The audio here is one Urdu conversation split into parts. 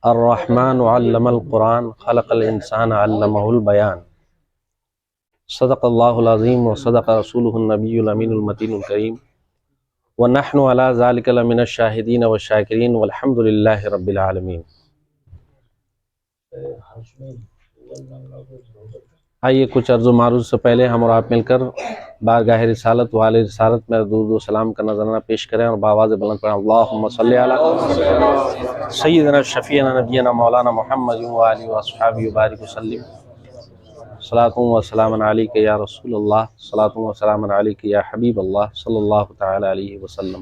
الرحمن علم القرآن خلق الانسان علمہ البیان صدق اللہ العظیم و صدق رسولہ النبی الامین المتین الکریم ونحن علی ذلک لمن الشاہدین والشاکرین والحمد للہ رب العالمین۔ آئیے کچھ عرض و معروض سے پہلے ہم اور آپ مل کر بارگاہ رسالت والے رسالت میں درود و سلام کا نذرانہ پیش کریں اور بآواز بلند پڑھیں اللہم صلی علی سیدنا شفیعنا نبینا مولانا محمد وآلہ وصحبہ وبارک وسلم۔ صلاۃ و سلام علیک یا رسول اللہ، صلاۃ و سلام علیک یا حبیب اللہ صلی اللہ تعالی علیہ وسلم۔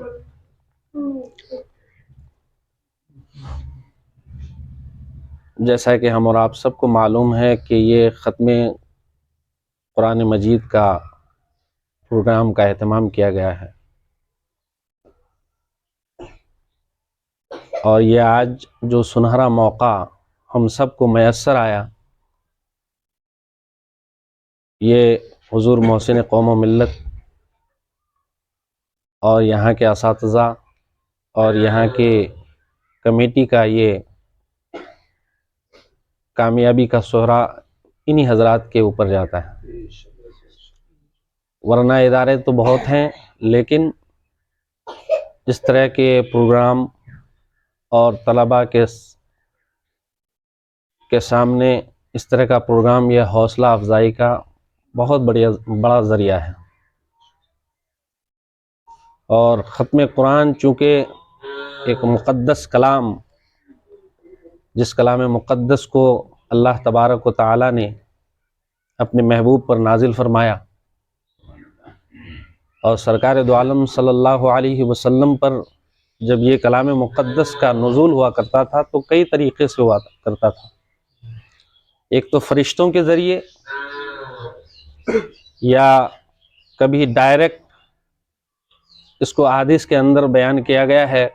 جیسا کہ ہم اور آپ سب کو معلوم ہے کہ یہ ختم قرآن مجید کا پروگرام کا اہتمام کیا گیا ہے، اور یہ آج جو سنہرا موقع ہم سب کو میسر آیا، یہ حضور محسن قوم و ملت اور یہاں کے اساتذہ اور یہاں کے کمیٹی کا یہ کامیابی کا سہرا انہی حضرات کے اوپر جاتا ہے، ورنہ ادارے تو بہت ہیں، لیکن اس طرح کے پروگرام اور طلباء کے سامنے اس طرح کا پروگرام یہ حوصلہ افزائی کا بہت بڑا ذریعہ ہے۔ اور ختم قرآن چونکہ ایک مقدس کلام، جس کلام مقدس کو اللہ تبارک و تعالی نے اپنے محبوب پر نازل فرمایا، اور سرکار دو عالم صلی اللہ علیہ وسلم پر جب یہ کلام مقدس کا نزول ہوا کرتا تھا تو کئی طریقے سے ہوا کرتا تھا۔ ایک تو فرشتوں کے ذریعے، یا کبھی ڈائریکٹ اس کو احادیث کے اندر بیان کیا گیا ہے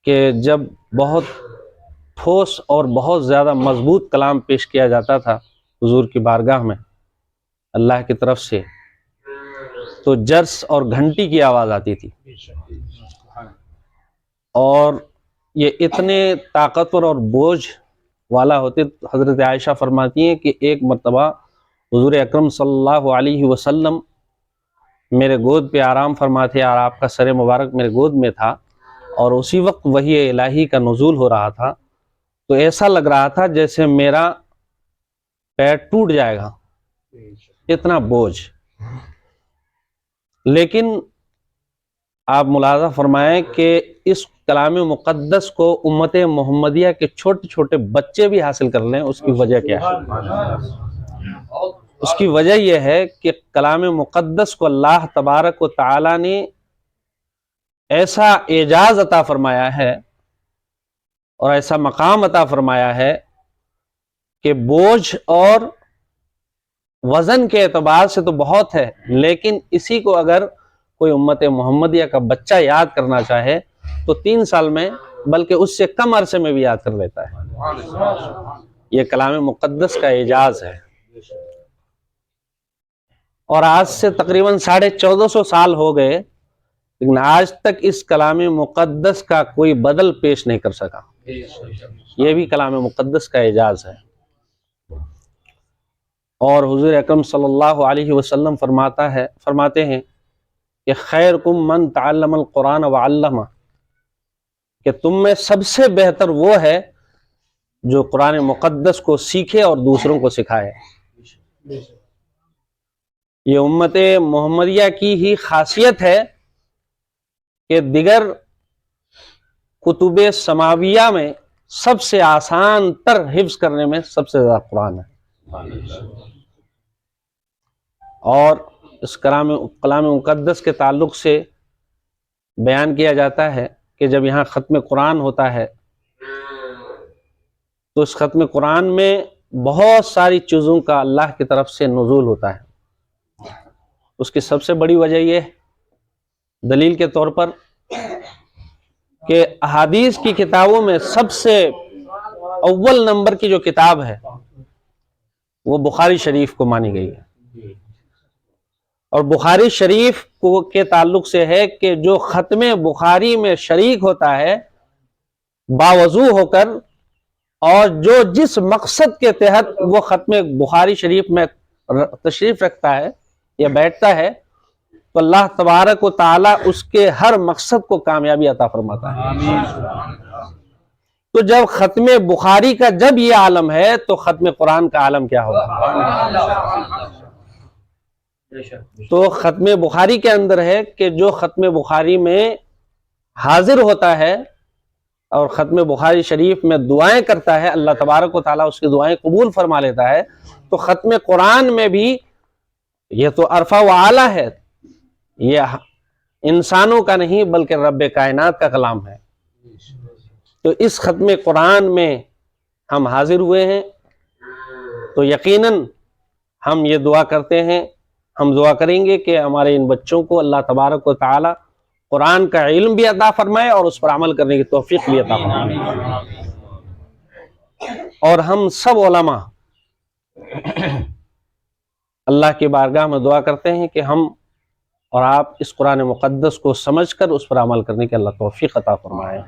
کہ جب بہت ٹھوس اور بہت زیادہ مضبوط کلام پیش کیا جاتا تھا حضور کی بارگاہ میں اللہ کی طرف سے، تو جرس اور گھنٹی کی آواز آتی تھی، اور یہ اتنے طاقتور اور بوجھ والا ہوتے۔ حضرت عائشہ فرماتی ہیں کہ ایک مرتبہ حضور اکرم صلی اللہ علیہ وسلم میرے گود پہ آرام فرماتے اور آپ کا سر مبارک میرے گود میں تھا، اور اسی وقت وحی الہی کا نزول ہو رہا تھا، تو ایسا لگ رہا تھا جیسے میرا پیر ٹوٹ جائے گا، اتنا بوجھ۔ لیکن آپ ملاحظہ فرمائیں کہ اس کلام مقدس کو امت محمدیہ کے چھوٹے چھوٹے بچے بھی حاصل کر لیں، اس کی وجہ کیا ہے؟ اس کی وجہ یہ ہے کہ کلام مقدس کو اللہ تبارک و تعالی نے ایسا اعجاز عطا فرمایا ہے اور ایسا مقام عطا فرمایا ہے کہ بوجھ اور وزن کے اعتبار سے تو بہت ہے، لیکن اسی کو اگر کوئی امت محمدیہ کا بچہ یاد کرنا چاہے تو 3 سال میں، بلکہ اس سے کم عرصے میں بھی یاد کر لیتا ہے۔ یہ کلام مقدس کا اعجاز ہے، اور آج سے تقریباً 1450 سال ہو گئے، لیکن آج تک اس کلام مقدس کا کوئی بدل پیش نہیں کر سکا۔ یہ بھی کلام مقدس کا اعجاز ہے۔ اور حضور اکرم صلی اللہ علیہ وسلم فرماتے ہیں کہ خیرکم من تعلم القرآن وعلمہ، کہ تم میں سب سے بہتر وہ ہے جو قرآن مقدس کو سیکھے اور دوسروں کو سکھائے۔ یہ امت محمدیہ کی ہی خاصیت ہے کہ دیگر کتب سماویہ میں سب سے آسان تر حفظ کرنے میں سب سے زیادہ قرآن ہے۔ اور اس کلام مقدس کے تعلق سے بیان کیا جاتا ہے کہ جب یہاں ختم قرآن ہوتا ہے تو اس ختم قرآن میں بہت ساری چیزوں کا اللہ کی طرف سے نزول ہوتا ہے۔ اس کی سب سے بڑی وجہ یہ دلیل کے طور پر کہ احادیث کی کتابوں میں سب سے اول نمبر کی جو کتاب ہے وہ بخاری شریف کو مانی گئی ہے، اور بخاری شریف کے تعلق سے ہے کہ جو ختم بخاری میں شریک ہوتا ہے باوضو ہو کر اور جو جس مقصد کے تحت وہ ختم بخاری شریف میں تشریف رکھتا ہے یا بیٹھتا ہے تو اللہ تبارک و تعالی اس کے ہر مقصد کو کامیابی عطا فرماتا ہے۔ تو جب ختم بخاری کا جب یہ عالم ہے تو ختم قرآن کا عالم کیا ہوگا؟ تو ختم بخاری کے اندر ہے کہ جو ختم بخاری میں حاضر ہوتا ہے اور ختم بخاری شریف میں دعائیں کرتا ہے، اللہ تبارک و تعالیٰ اس کی دعائیں قبول فرما لیتا ہے۔ تو ختم قرآن میں بھی یہ تو عرفہ و اعلیٰ ہے، یہ انسانوں کا نہیں بلکہ رب کائنات کا کلام ہے۔ تو اس ختم قرآن میں ہم حاضر ہوئے ہیں تو یقیناً ہم یہ دعا کرتے ہیں، ہم دعا کریں گے کہ ہمارے ان بچوں کو اللہ تبارک و تعالی قرآن کا علم بھی عطا فرمائے اور اس پر عمل کرنے کی توفیق بھی عطا فرمائے۔ اور ہم سب علماء اللہ کی بارگاہ میں دعا کرتے ہیں کہ ہم اور آپ اس قرآن مقدس کو سمجھ کر اس پر عمل کرنے کی اللہ توفیق عطا فرمائے۔